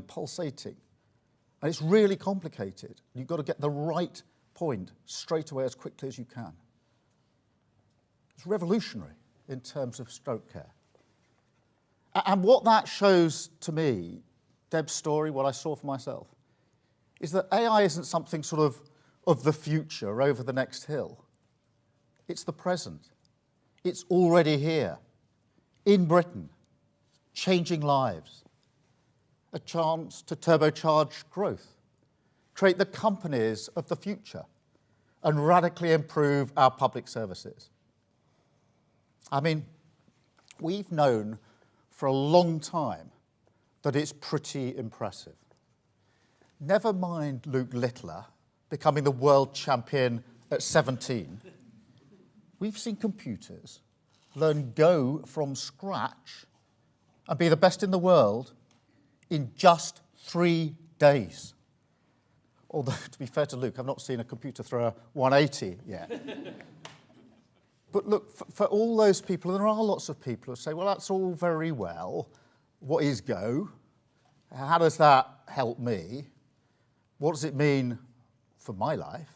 pulsating. And it's really complicated. You've got to get the right point straight away as quickly as you can. It's revolutionary in terms of stroke care. And what that shows to me, Deb's story, what I saw for myself, is that AI isn't something sort of the future over the next hill. It's the present. It's already here, in Britain, changing lives. A chance to turbocharge growth, create the companies of the future, and radically improve our public services. I mean, we've known for a long time that it's pretty impressive. Never mind Luke Littler becoming the world champion at 17. We've seen computers learn Go from scratch and be the best in the world in just 3 days. Although, to be fair to Luke, I've not seen a computer throw a 180 yet. But look, for all those people, there are lots of people who say, well, that's all very well. What is Go? How does that help me? What does it mean for my life?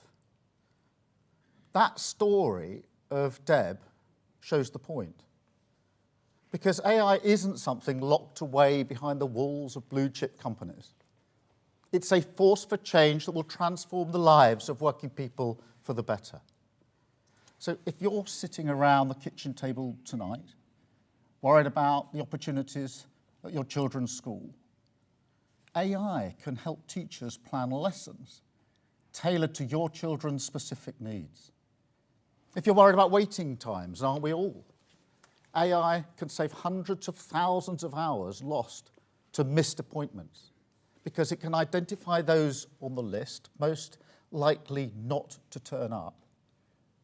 That story of Deb shows the point. Because AI isn't something locked away behind the walls of blue-chip companies. It's a force for change that will transform the lives of working people for the better. So if you're sitting around the kitchen table tonight, worried about the opportunities at your children's school, AI can help teachers plan lessons tailored to your children's specific needs. If you're worried about waiting times, and aren't we all? AI can save hundreds of thousands of hours lost to missed appointments because it can identify those on the list most likely not to turn up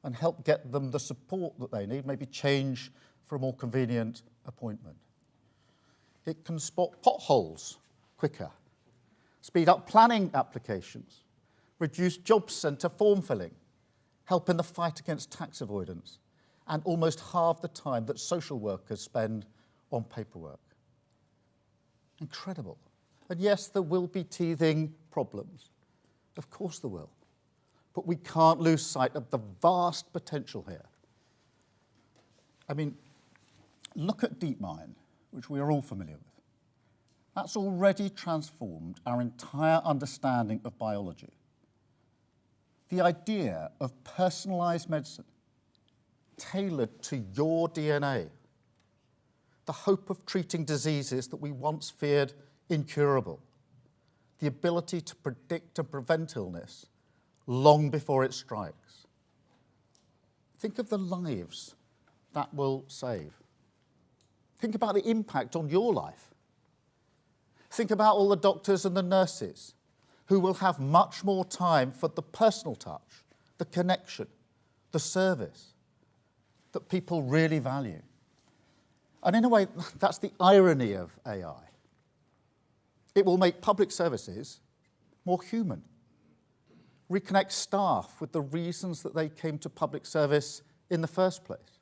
and help get them the support that they need, maybe change for a more convenient appointment. It can spot potholes quicker, speed up planning applications, reduce job centre form filling, help in the fight against tax avoidance, and almost halve the time that social workers spend on paperwork. Incredible. And yes, there will be teething problems. Of course there will. But we can't lose sight of the vast potential here. I mean, look at DeepMind, which we are all familiar with. That's already transformed our entire understanding of biology. The idea of personalized medicine, tailored to your DNA, the hope of treating diseases that we once feared incurable, the ability to predict and prevent illness long before it strikes. Think of the lives that will save. Think about the impact on your life. Think about all the doctors and the nurses who will have much more time for the personal touch, the connection, the service that people really value. And in a way, that's the irony of AI. It will make public services more human, reconnect staff with the reasons that they came to public service in the first place,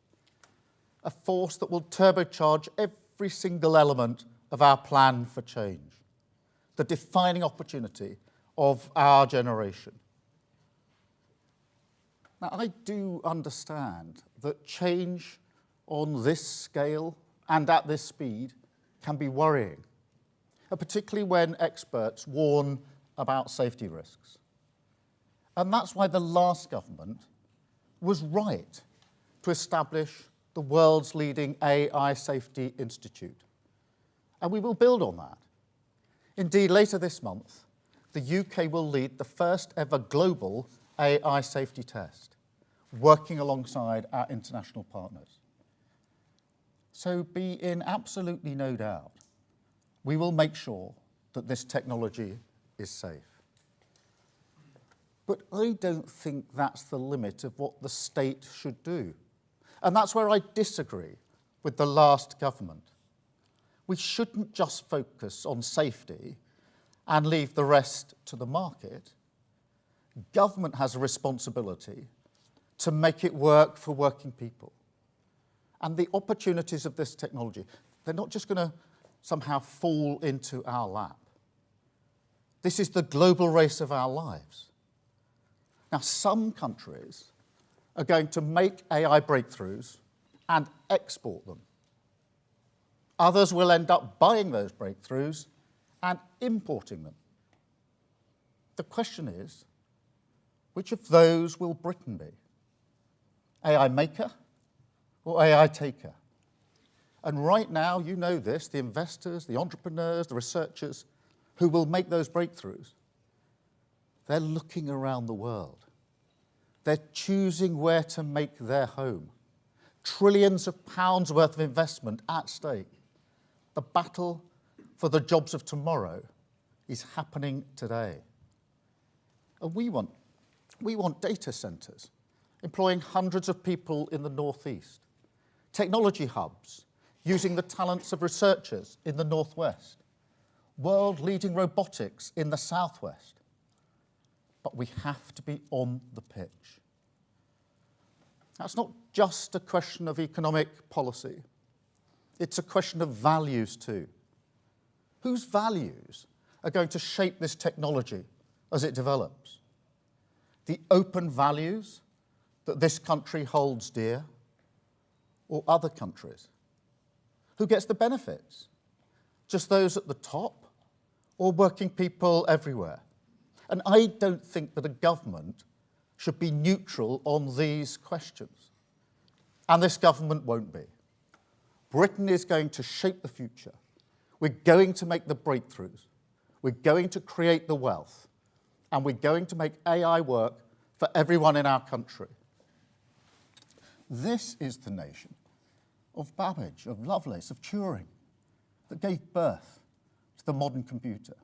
a force that will turbocharge every single element of our plan for change, the defining opportunity of our generation. Now, I do understand that change on this scale and at this speed can be worrying, particularly when experts warn about safety risks. And that's why the last government was right to establish the world's leading AI Safety Institute. And we will build on that. Indeed, later this month, the UK will lead the first ever global AI safety test, working alongside our international partners. So be in absolutely no doubt, we will make sure that this technology is safe. But I don't think that's the limit of what the state should do. And that's where I disagree with the last government. We shouldn't just focus on safety and leave the rest to the market. Government has a responsibility to make it work for working people. And the opportunities of this technology, they're not just going to somehow fall into our lap. This is the global race of our lives. Now, some countries are going to make AI breakthroughs and export them. Others will end up buying those breakthroughs and importing them. The question is, which of those will Britain be? AI maker or AI taker? And right now, you know this, the investors, the entrepreneurs, the researchers who will make those breakthroughs, they're looking around the world. They're choosing where to make their home. Trillions of pounds worth of investment at stake. The battle for the jobs of tomorrow is happening today. And we want data centres, employing hundreds of people in the northeast, technology hubs, using the talents of researchers in the northwest, world-leading robotics in the southwest. But we have to be on the pitch. That's not just a question of economic policy. It's a question of values too. Whose values are going to shape this technology as it develops? The open values that this country holds dear, or other countries? Who gets the benefits? Just those at the top, or working people everywhere? And I don't think that a government should be neutral on these questions. And this government won't be. Britain is going to shape the future. We're going to make the breakthroughs. We're going to create the wealth. And we're going to make AI work for everyone in our country. This is the nation of Babbage, of Lovelace, of Turing, that gave birth to the modern computer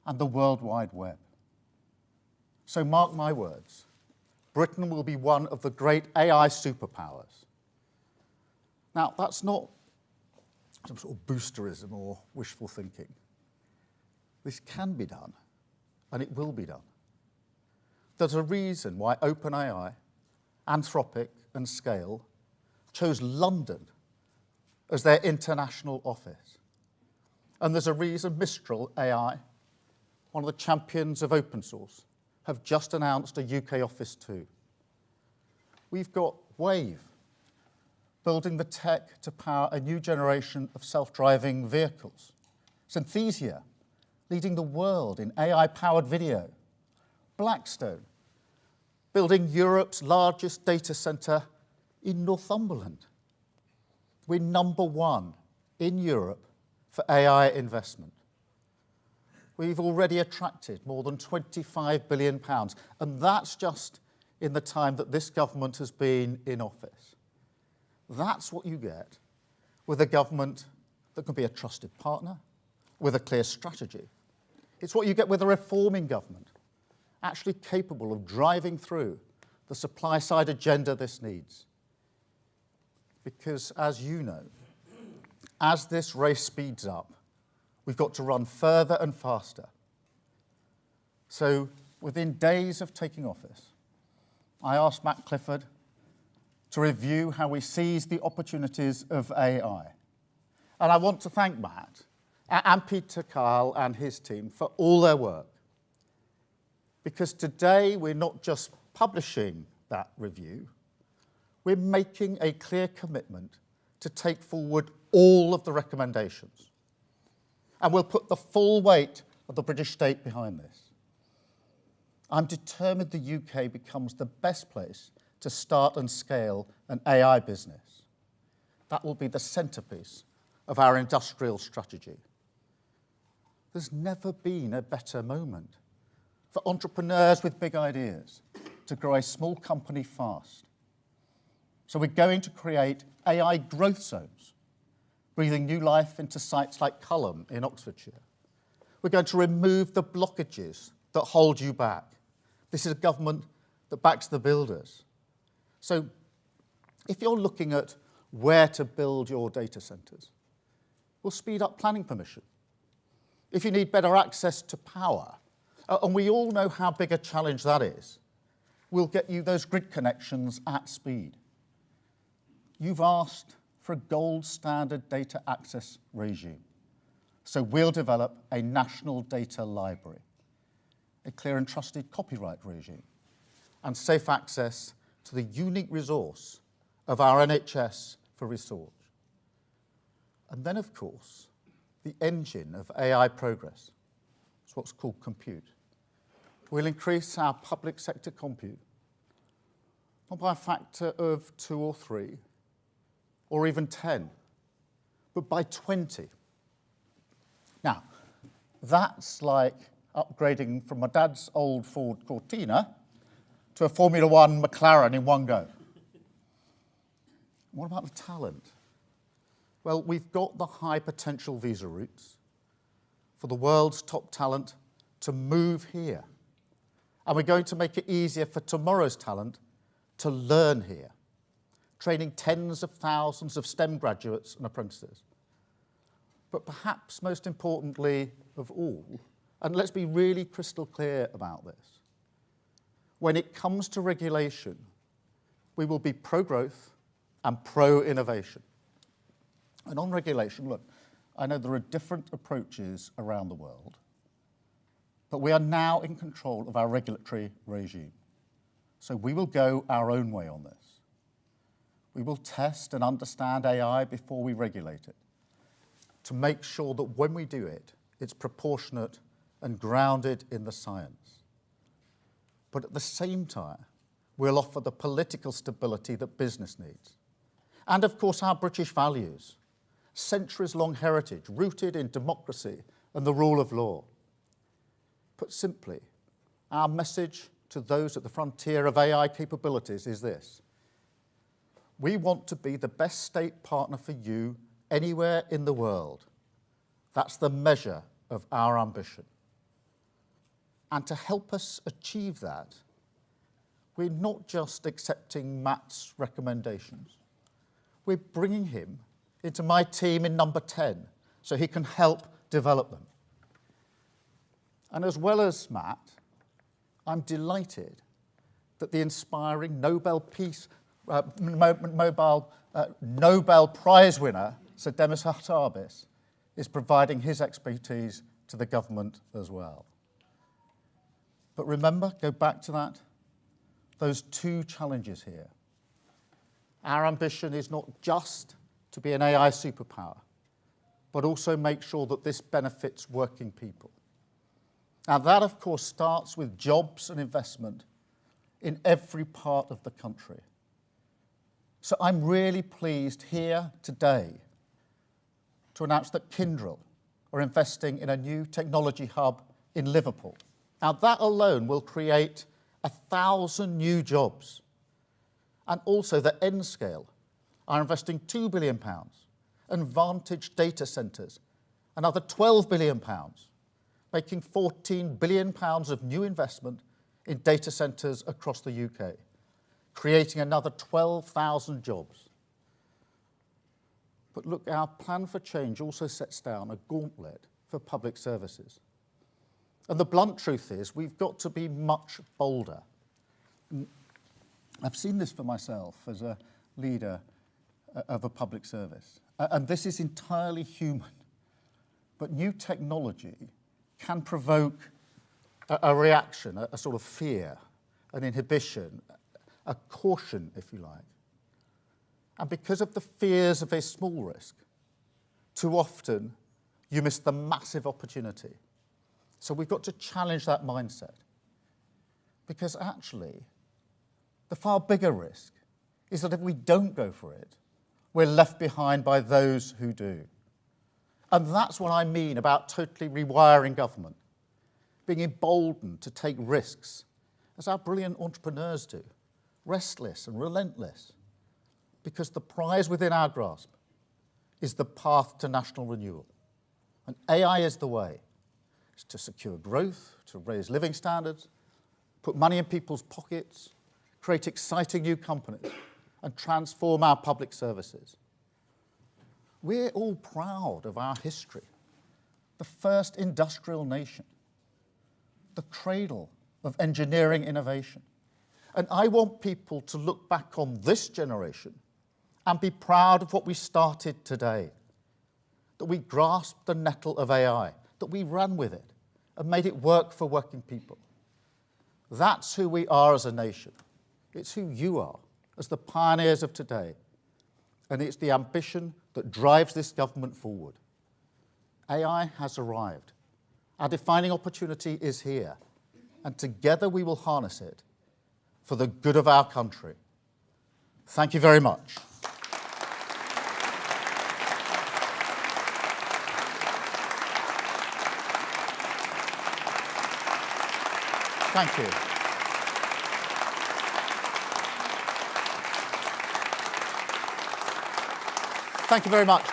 and the World Wide Web. So mark my words, Britain will be one of the great AI superpowers. Now, that's not some sort of boosterism or wishful thinking. This can be done, and it will be done. There's a reason why OpenAI, Anthropic, and Scale chose London as their international office. And there's a reason Mistral AI, one of the champions of open source, have just announced a UK office too. We've got Wave, building the tech to power a new generation of self-driving vehicles. Synthesia, leading the world in AI-powered video. Blackstone, building Europe's largest data centre in Northumberland. We're number one in Europe for AI investment. We've already attracted more than £25 billion, and that's just in the time that this government has been in office. That's what you get with a government that can be a trusted partner, with a clear strategy. It's what you get with a reforming government, actually capable of driving through the supply-side agenda this needs. Because, as you know, as this race speeds up, we've got to run further and faster. So, within days of taking office, I asked Matt Clifford to review how we seize the opportunities of AI. And I want to thank Matt and Peter Kyle and his team for all their work. Because today we're not just publishing that review, we're making a clear commitment to take forward all of the recommendations. And we'll put the full weight of the British state behind this. I'm determined the UK becomes the best place to start and scale an AI business. That will be the centrepiece of our industrial strategy. There's never been a better moment for entrepreneurs with big ideas to grow a small company fast. So we're going to create AI growth zones, breathing new life into sites like Culham in Oxfordshire. We're going to remove the blockages that hold you back. This is a government that backs the builders. So if you're looking at where to build your data centres, we'll speed up planning permission. If you need better access to power, and we all know how big a challenge that is, we'll get you those grid connections at speed. You've asked for a gold standard data access regime, so we'll develop a national data library. a clear and trusted copyright regime, and safe access to the unique resource of our NHS for research. And then, of course, the engine of AI progress, it's what's called compute. We'll increase our public sector compute, not by a factor of 2 or 3, or even 10, but by 20. Now, that's like upgrading from my dad's old Ford Cortina to a Formula One McLaren in one go. What about the talent? Well, we've got the high potential visa routes for the world's top talent to move here. And we're going to make it easier for tomorrow's talent to learn here, training tens of thousands of STEM graduates and apprentices. But perhaps most importantly of all, and let's be really crystal clear about this, when it comes to regulation, we will be pro-growth and pro-innovation. And on regulation, look, I know there are different approaches around the world, but we are now in control of our regulatory regime. So we will go our own way on this. We will test and understand AI before we regulate it, to make sure that when we do it, it's proportionate and grounded in the science. But at the same time, we'll offer the political stability that business needs. And of course, our British values, centuries-long heritage rooted in democracy and the rule of law. Put simply, our message to those at the frontier of AI capabilities is this: we want to be the best state partner for you anywhere in the world. That's the measure of our ambition. And to help us achieve that, we're not just accepting Matt's recommendations. We're bringing him into my team in number 10 so he can help develop them. And as well as Matt, I'm delighted that the inspiring Nobel Prize winner, Sir Demis Hassabis, is providing his expertise to the government as well. But remember, go back to that, those two challenges here. Our ambition is not just to be an AI superpower, but also make sure that this benefits working people. Now that, of course, starts with jobs and investment in every part of the country. So I'm really pleased here today to announce that Kyndryl are investing in a new technology hub in Liverpool. Now that alone will create 1,000 new jobs. And also that Nscale are investing £2 billion, and Vantage data centres another £12 billion, making £14 billion of new investment in data centres across the UK, creating another 12,000 jobs. But look, our plan for change also sets down a gauntlet for public services. And the blunt truth is we've got to be much bolder. I've seen this for myself as a leader of a public service. And this is entirely human. But new technology can provoke a reaction, a sort of fear, an inhibition, a caution, if you like. And because of the fears of a small risk, too often you miss the massive opportunity. So we've got to challenge that mindset. Because actually, the far bigger risk is that if we don't go for it, we're left behind by those who do. And that's what I mean about totally rewiring government, being emboldened to take risks, as our brilliant entrepreneurs do, restless and relentless, because the prize within our grasp is the path to national renewal. And AI is the way. It's to secure growth, to raise living standards, put money in people's pockets, create exciting new companies, and transform our public services. We're all proud of our history, the first industrial nation, the cradle of engineering innovation. And I want people to look back on this generation and be proud of what we started today, that we grasped the nettle of AI, that we ran with it and made it work for working people. That's who we are as a nation. It's who you are as the pioneers of today. And it's the ambition that drives this government forward. AI has arrived. Our defining opportunity is here. And together we will harness it for the good of our country. Thank you very much. Thank you. Thank you very much.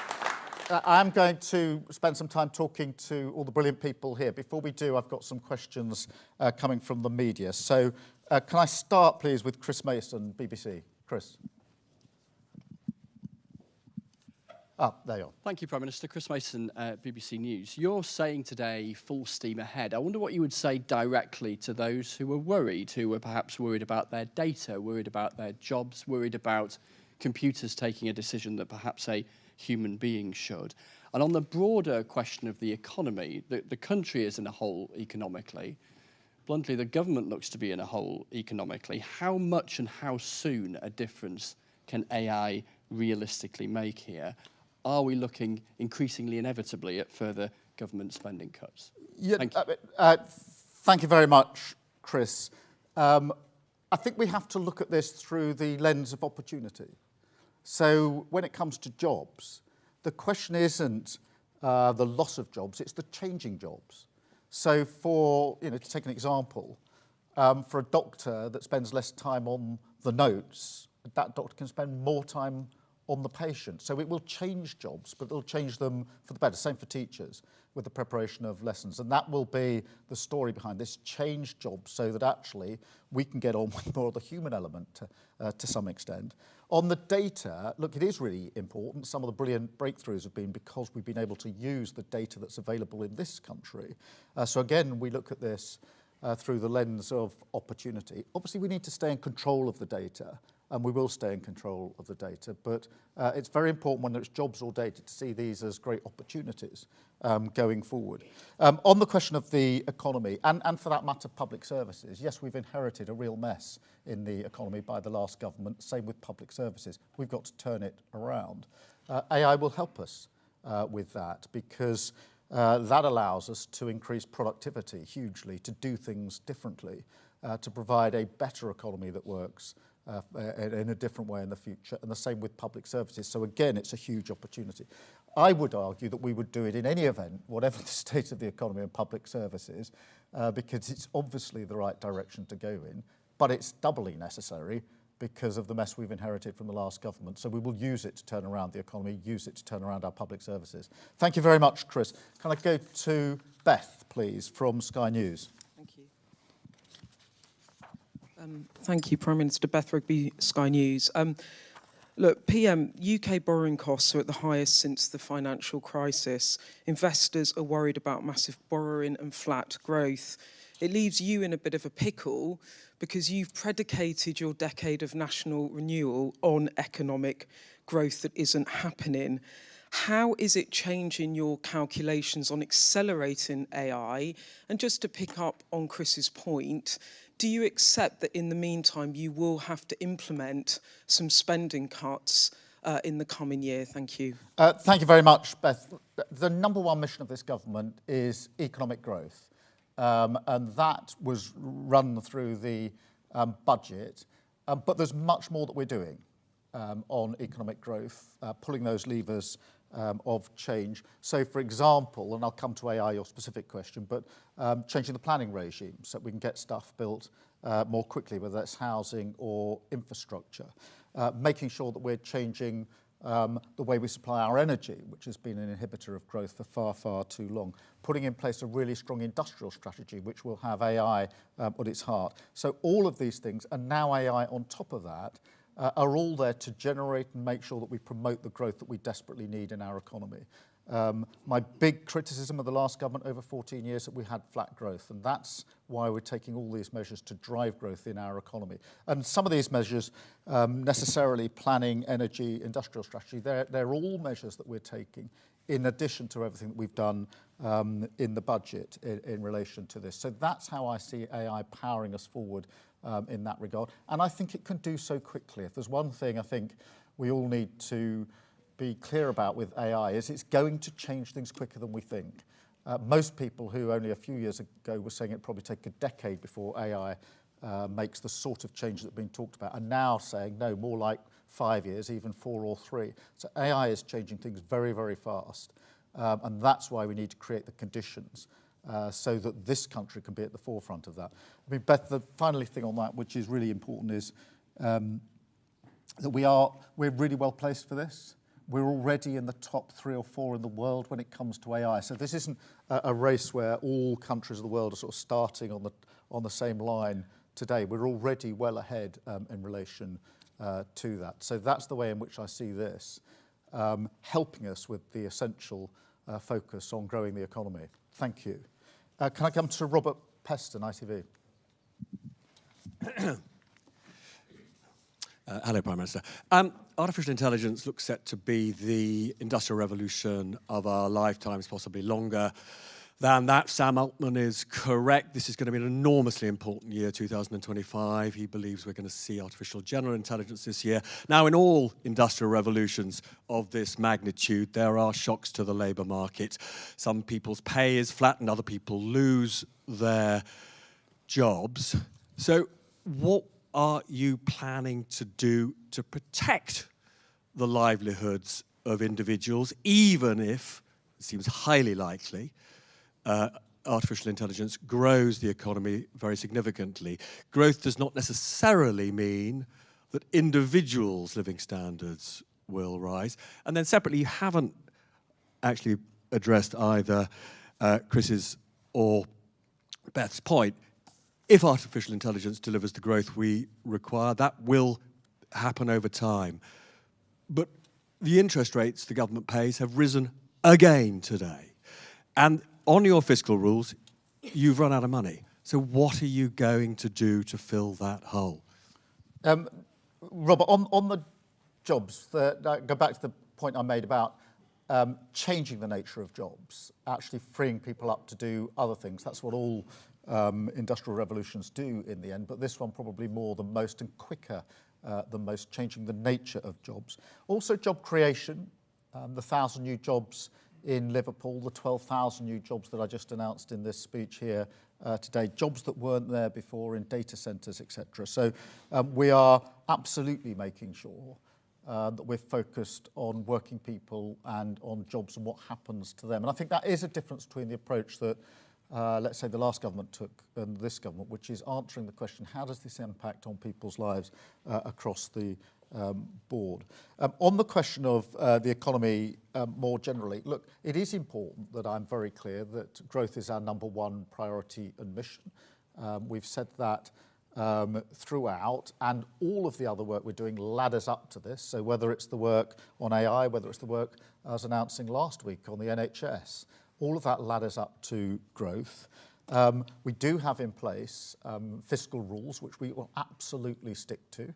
I'm going to spend some time talking to all the brilliant people here. Before we do, I've got some questions coming from the media. So can I start, please, with Chris Mason, BBC. Chris. There you are. Thank you, Prime Minister. Chris Mason, BBC News. You're saying today full steam ahead. I wonder what you would say directly to those who were perhaps worried about their data, worried about their jobs, worried about computers taking a decision that perhaps a human being should. And on the broader question of the economy, the country is in a hole economically. Bluntly, the government looks to be in a hole economically. How much and how soon a difference can AI realistically make here? Are we looking increasingly inevitably at further government spending cuts? Yeah, Thank you. Thank you very much, Chris. I think we have to look at this through the lens of opportunity. So when it comes to jobs, the question isn't the loss of jobs, it's the changing jobs. So to take an example, for a doctor that spends less time on the notes, that doctor can spend more time on the patient. So it will change jobs, but it'll change them for the better. Same for teachers with the preparation of lessons. And that will be the story behind this, change jobs so that actually we can get on with more of the human element to some extent. On the data, look, it is really important. Some of the brilliant breakthroughs have been because we've been able to use the data that's available in this country. So again, we look at this through the lens of opportunity. Obviously, we need to stay in control of the data, and we will stay in control of the data. But it's very important, whether it's jobs or data, to see these as great opportunities going forward. On the question of the economy, and for that matter, public services, yes, we've inherited a real mess in the economy by the last government. Same with public services. We've got to turn it around. AI will help us with that, because that allows us to increase productivity hugely, to do things differently, to provide a better economy that works in a different way in the future, and the same with public services. So again, it's a huge opportunity. I would argue that we would do it in any event, whatever the state of the economy and public services, because it's obviously the right direction to go in, but it's doubly necessary because of the mess we've inherited from the last government. So we will use it to turn around the economy, use it to turn around our public services. Thank you very much, Chris. Can I go to Beth, please, from Sky News? Thank you. Thank you, Prime Minister. Beth Rigby, Sky News. Look, PM, UK borrowing costs are at the highest since the financial crisis. Investors are worried about massive borrowing and flat growth. It leaves you in a bit of a pickle because you've predicated your decade of national renewal on economic growth that isn't happening. How is it changing your calculations on accelerating AI? And just to pick up on Chris's point, do you accept that in the meantime you will have to implement some spending cuts in the coming year? Thank you. Thank you very much, Beth. The number one mission of this government is economic growth. And that was run through the budget. But there's much more that we're doing on economic growth, pulling those levers of change. So, for example, and I'll come to AI, your specific question, but changing the planning regime so that we can get stuff built more quickly, whether that's housing or infrastructure. Making sure that we're changing the way we supply our energy, which has been an inhibitor of growth for far, far too long. Putting in place a really strong industrial strategy, which will have AI at its heart. So all of these things, and now AI on top of that, are all there to generate and make sure that we promote the growth that we desperately need in our economy. My big criticism of the last government over 14 years that we had flat growth, and that's why we're taking all these measures to drive growth in our economy. And some of these measures, necessarily planning, energy, industrial strategy, they're all measures that we're taking in addition to everything that we've done in the budget in relation to this. So that's how I see AI powering us forward in that regard. And I think it can do so quickly. If there's one thing I think we all need to be clear about with AI is it's going to change things quicker than we think. Most people who only a few years ago were saying it'd probably take a decade before AI makes the sort of change that's been talked about are now saying, no, more like 5 years, even 4 or 3. So AI is changing things very, very fast. And that's why we need to create the conditions so that this country can be at the forefront of that. I mean, Beth, the final thing on that, which is really important, is that we're really well placed for this. We're already in the top 3 or 4 in the world when it comes to AI. So this isn't a race where all countries of the world are sort of starting on the same line today. We're already well ahead in relation to that. So that's the way in which I see this helping us with the essential focus on growing the economy. Thank you. Can I come to Robert Peston, ITV? Hello, Prime Minister. Artificial intelligence looks set to be the industrial revolution of our lifetimes, possibly longer than that. Sam Altman is correct. This is going to be an enormously important year, 2025. He believes we're going to see artificial general intelligence this year. Now, in all industrial revolutions of this magnitude, there are shocks to the labour market. Some people's pay is flattened, other people lose their jobs. So what are you planning to do to protect the livelihoods of individuals, even if, it seems highly likely, artificial intelligence grows the economy very significantly? Growth does not necessarily mean that individuals' living standards will rise. And then separately, you haven't actually addressed either Chris's or Beth's point. If artificial intelligence delivers the growth we require, that will happen over time. But the interest rates the government pays have risen again today. And on your fiscal rules, you've run out of money. So what are you going to do to fill that hole? Robert, on the jobs, go back to the point I made about changing the nature of jobs, actually freeing people up to do other things. That's what all industrial revolutions do in the end, but this one probably more than most and quicker than most, changing the nature of jobs. Also job creation, the 1,000 new jobs in Liverpool, the 12,000 new jobs that I just announced in this speech here today, jobs that weren't there before in data centres, etc. So we are absolutely making sure that we're focused on working people and on jobs and what happens to them. And I think that is a difference between the approach that let's say the last government took and this government, which is answering the question, how does this impact on people's lives across the board? On the question of the economy more generally, look, it is important that I'm very clear that growth is our #1 priority and mission. We've said that throughout, and all of the other work we're doing ladders up to this. So whether it's the work on AI, whether it's the work I was announcing last week on the NHS, all of that ladders up to growth. We do have in place fiscal rules, which we will absolutely stick to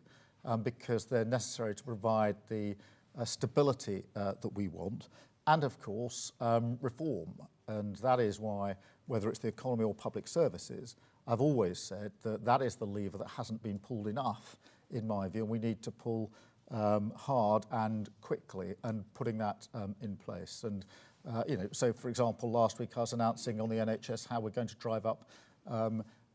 because they're necessary to provide the stability that we want. And of course, reform. And that is why, whether it's the economy or public services, I've always said that that is the lever that hasn't been pulled enough, in my view. And we need to pull hard and quickly and putting that in place. And so for example, last week I was announcing on the NHS how we're going to drive up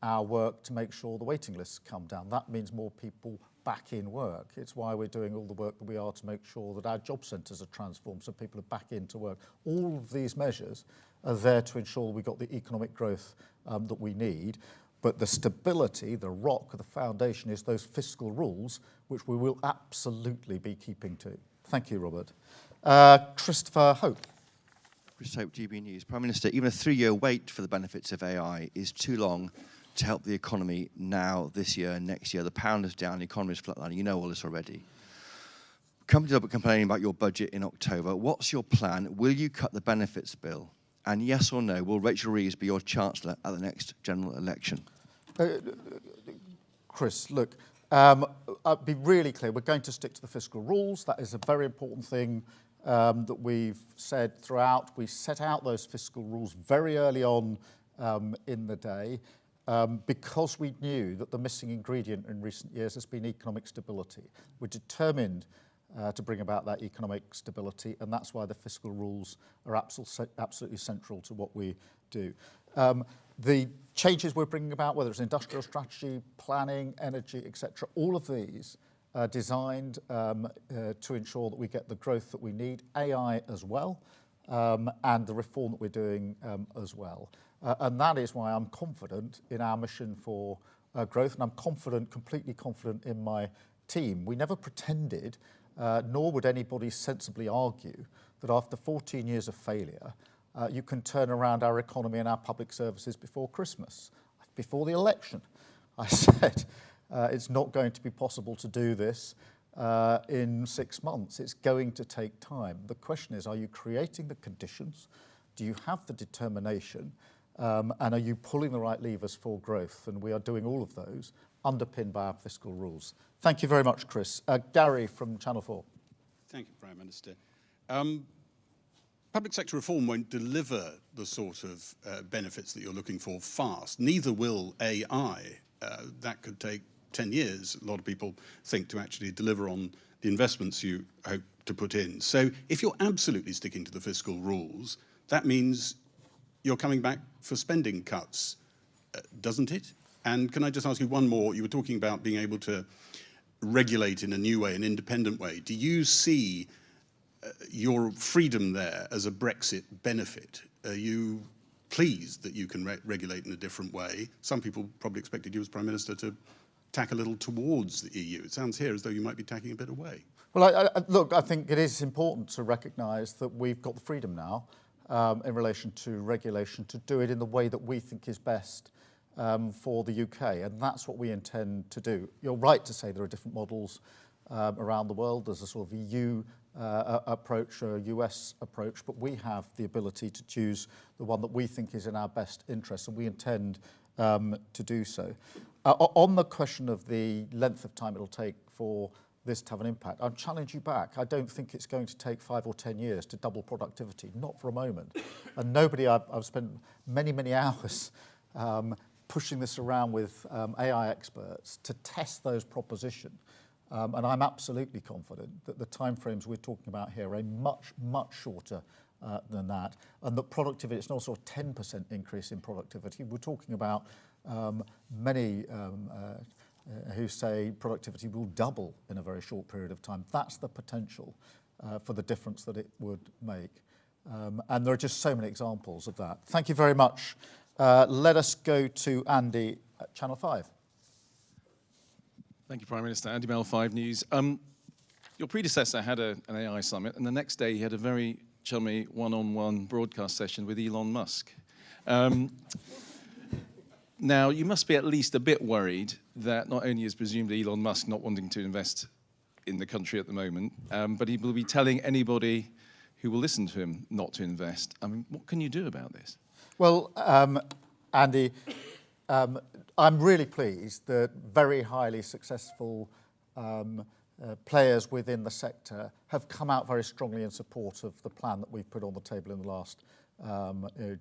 our work to make sure the waiting lists come down. That means more people back in work. It's why we're doing all the work that we are to make sure that our job centres are transformed so people are back into work. All of these measures are there to ensure we've got the economic growth that we need. But the stability, the rock, the foundation is those fiscal rules, which we will absolutely be keeping to. Thank you, Robert. Christopher Hope. Chris Hope, GB News. Prime Minister, even a 3-year wait for the benefits of AI is too long to help the economy now, this year, and next year. The pound is down, the economy is flatlining. You know all this already. Companies will be complaining about your budget in October. What's your plan? Will you cut the benefits bill? And yes or no, will Rachel Reeves be your Chancellor at the next general election? Chris, look, I'll be really clear. We're going to stick to the fiscal rules. That is a very important thing that we've said throughout. We set out those fiscal rules very early on in the day because we knew that the missing ingredient in recent years has been economic stability. We're determined to bring about that economic stability, and that's why the fiscal rules are absolutely central to what we do. The changes we're bringing about, whether it's industrial strategy, planning, energy, etc., all of these are designed to ensure that we get the growth that we need, AI as well, and the reform that we're doing as well. And that is why I'm confident in our mission for growth, and I'm confident, completely confident in my team. We never pretended, nor would anybody sensibly argue, that after 14 years of failure, you can turn around our economy and our public services before Christmas. Before the election, I said it's not going to be possible to do this in 6 months. It's going to take time. The question is, are you creating the conditions? Do you have the determination? And are you pulling the right levers for growth? And we are doing all of those, underpinned by our fiscal rules. Thank you very much, Chris. Gary from Channel 4. Thank you, Prime Minister. Public sector reform won't deliver the sort of benefits that you're looking for fast. Neither will AI. That could take 10 years, a lot of people think, to actually deliver on the investments you hope to put in. So if you're absolutely sticking to the fiscal rules, that means you're coming back for spending cuts, doesn't it? And can I just ask you one more? You were talking about being able to regulate in a new way, an independent way. Do you see your freedom there as a Brexit benefit? Are you pleased that you can regulate in a different way? Some people probably expected you as Prime Minister to tack a little towards the EU. It sounds here as though you might be tacking a bit away. Well, look, I think it is important to recognise that we've got the freedom now in relation to regulation to do it in the way that we think is best for the UK, and that's what we intend to do. You're right to say there are different models around the world. There's a sort of EU approach or a US approach, but we have the ability to choose the one that we think is in our best interest, and we intend to do so. On the question of the length of time it'll take for this to have an impact, I'll challenge you back. I don't think it's going to take 5 or 10 years to double productivity, not for a moment. And I've spent many, many hours pushing this around with AI experts to test those propositions. And I'm absolutely confident that the timeframes we're talking about here are much, much shorter than that, and that productivity, it's not a sort of 10% increase in productivity. We're talking about many who say productivity will double in a very short period of time. That's the potential for the difference that it would make. And there are just so many examples of that. Thank you very much. Let us go to Andy at Channel 5. Thank you, Prime Minister. Andy Bell, 5 News. Your predecessor had an AI summit, and the next day he had a very chummy one-on-one broadcast session with Elon Musk. Now, you must be at least a bit worried that not only is presumably Elon Musk not wanting to invest in the country at the moment, but he will be telling anybody who will listen to him not to invest. I mean, what can you do about this? Well, Andy, I'm really pleased that very highly successful players within the sector have come out very strongly in support of the plan that we've put on the table in the last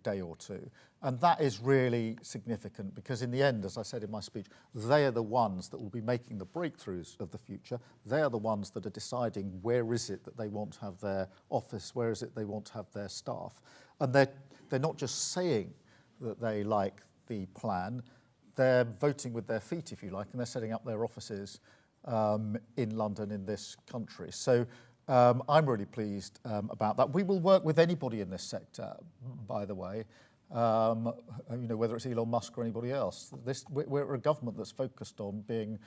day or two. And that is really significant because in the end, as I said in my speech, they are the ones that will be making the breakthroughs of the future. They are the ones that are deciding where is it that they want to have their office, where is it they want to have their staff. And they're not just saying that they like the plan, they're voting with their feet, if you like, and they're setting up their offices in London, in this country. So I'm really pleased about that. We will work with anybody in this sector, by the way, whether it's Elon Musk or anybody else. We're a government that's focused on being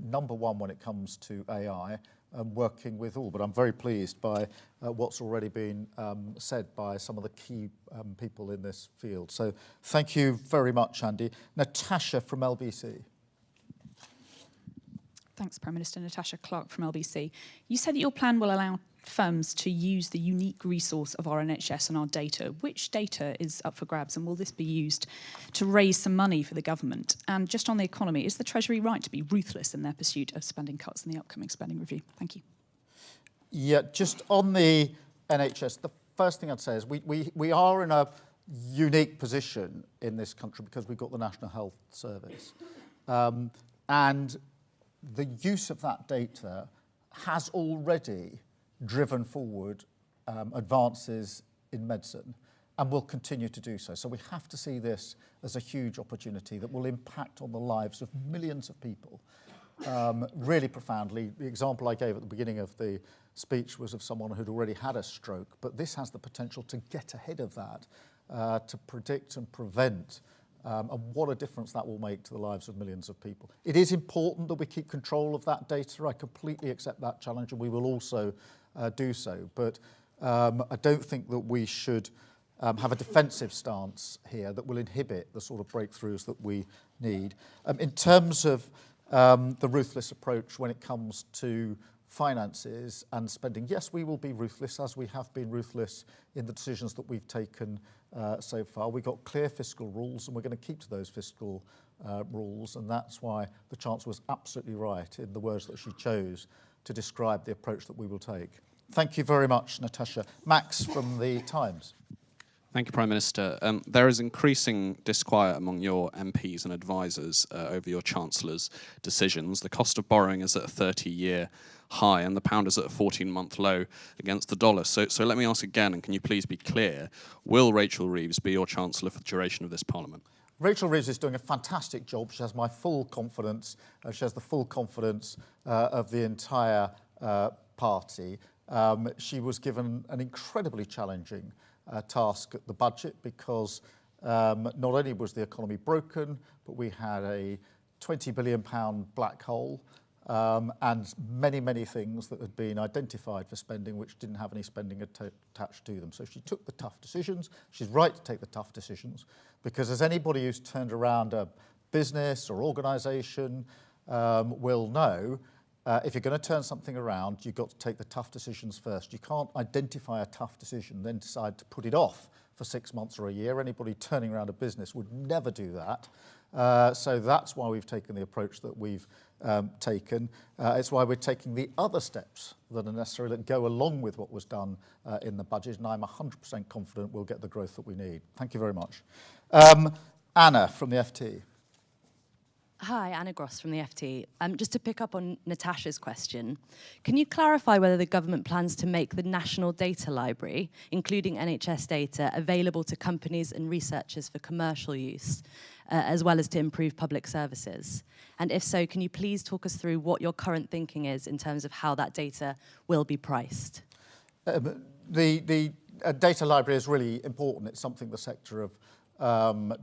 number one when it comes to AI and working with all. But I'm very pleased by what's already been said by some of the key people in this field. So thank you very much, Andy. Natasha from LBC. Thanks, Prime Minister. Natasha Clark from LBC. You said that your plan will allow firms to use the unique resource of our NHS and our data. Which data is up for grabs, and will this be used to raise some money for the government? And just on the economy, is the Treasury right to be ruthless in their pursuit of spending cuts in the upcoming spending review? Thank you. Yeah, just on the NHS, the first thing I'd say is we are in a unique position in this country because we've got the National Health Service. And the use of that data has already driven forward advances in medicine and will continue to do so. So we have to see this as a huge opportunity that will impact on the lives of millions of people really profoundly. The example I gave at the beginning of the speech was of someone who'd already had a stroke, but this has the potential to get ahead of that, to predict and prevent, and what a difference that will make to the lives of millions of people. It is important that we keep control of that data. I completely accept that challenge, and we will also do so. But I don't think that we should have a defensive stance here that will inhibit the sort of breakthroughs that we need. In terms of the ruthless approach when it comes to finances and spending, yes, we will be ruthless, as we have been ruthless in the decisions that we've taken so far. We've got clear fiscal rules, and we're going to keep to those fiscal rules, and that's why the Chancellor was absolutely right in the words that she chose to describe the approach that we will take. Thank you very much, Natasha. Max from the Times. Thank you, Prime Minister. There is increasing disquiet among your MPs and advisers over your Chancellor's decisions. The cost of borrowing is at a 30-year high, and the pound is at a 14-month low against the dollar. So let me ask again, and can you please be clear, will Rachel Reeves be your Chancellor for the duration of this Parliament? Rachel Reeves is doing a fantastic job. She has my full confidence. She has the full confidence of the entire party. She was given an incredibly challenging task at the budget because not only was the economy broken, but we had a £20 billion black hole and many, many things that had been identified for spending which didn't have any spending attached to them. So she took the tough decisions. She's right to take the tough decisions because as anybody who's turned around a business or organisation will know, if you're going to turn something around, you've got to take the tough decisions first. You can't identify a tough decision, then decide to put it off for 6 months or a year. Anybody turning around a business would never do that. So that's why we've taken the approach that we've taken. It's why we're taking the other steps that are necessary that go along with what was done in the budget, and I'm 100% confident we'll get the growth that we need. Thank you very much. Anna from the FT. Hi, Anna Gross from the FT. Just to pick up on Natasha's question, can you clarify whether the government plans to make the National Data Library, including NHS data, available to companies and researchers for commercial use, as well as to improve public services? And if so, can you please talk us through what your current thinking is in terms of how that data will be priced? The data library is really important. It's something the sector have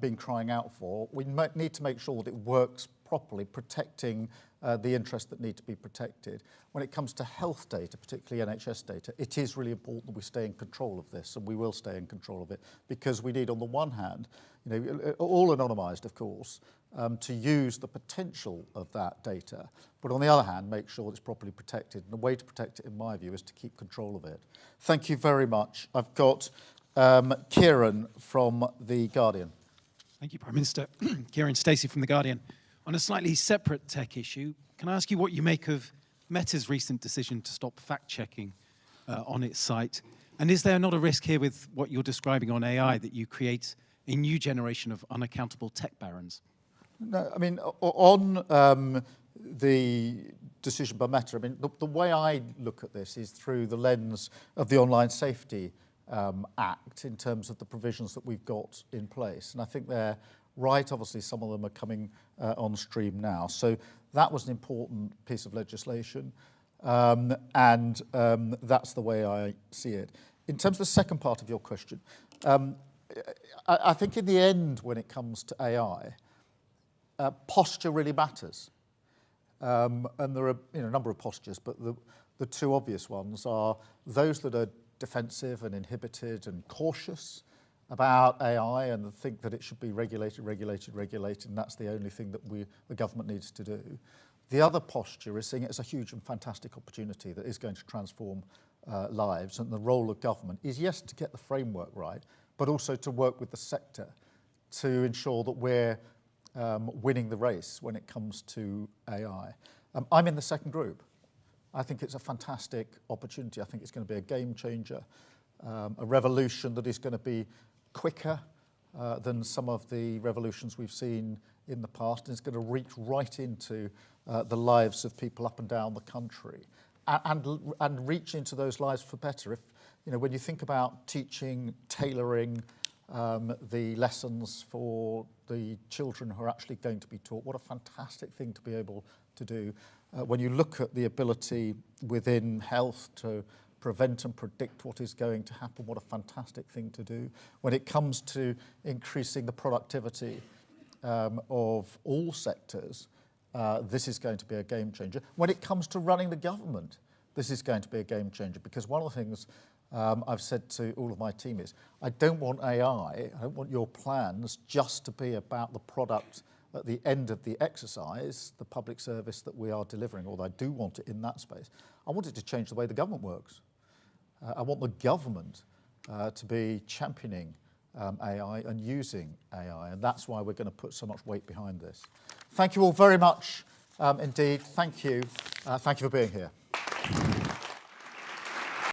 been crying out for. We need to make sure that it works properly, protecting the interests that need to be protected. When it comes to health data, particularly NHS data, it is really important that we stay in control of this, and we will stay in control of it, because we need, on the one hand, all anonymised, of course, to use the potential of that data, but on the other hand, make sure it's properly protected. And the way to protect it, in my view, is to keep control of it. Thank you very much. I've got Kieran from The Guardian. Thank you, Prime Minister. Kieran Stacey from The Guardian. On a slightly separate tech issue, can I ask you what you make of Meta's recent decision to stop fact-checking on its site? And is there not a risk here with what you're describing on AI that you create a new generation of unaccountable tech barons? No, I mean, on the decision by Meta, I mean, the way I look at this is through the lens of the Online Safety Act in terms of the provisions that we've got in place. And I think they're right. Obviously, some of them are coming on stream now. So that was an important piece of legislation. And that's the way I see it. In terms of the second part of your question, I think in the end, when it comes to AI, posture really matters. And there are a number of postures, but the two obvious ones are those that are defensive and inhibited and cautious about AI and think that it should be regulated, and that's the only thing that the government needs to do. The other posture is seeing it as a huge and fantastic opportunity that is going to transform lives, and the role of government is, yes, to get the framework right, but also to work with the sector to ensure that we're winning the race when it comes to AI. I'm in the second group. I think it's a fantastic opportunity. I think it's going to be a game changer, a revolution that is going to be quicker than some of the revolutions we've seen in the past, and it's going to reach right into the lives of people up and down the country, and reach into those lives for better. If when you think about teaching, tailoring the lessons for the children who are actually going to be taught, what a fantastic thing to be able to do. When you look at the ability within health to prevent and predict what is going to happen, what a fantastic thing to do. When it comes to increasing the productivity of all sectors, this is going to be a game changer. When it comes to running the government, this is going to be a game changer, because one of the things I've said to all of my team is, I don't want AI, I don't want your plans just to be about the product at the end of the exercise, the public service that we are delivering, although I do want it in that space. I want it to change the way the government works. I want the government to be championing AI and using AI, and that's why we're going to put so much weight behind this. Thank you all very much indeed. Thank you. Thank you for being here.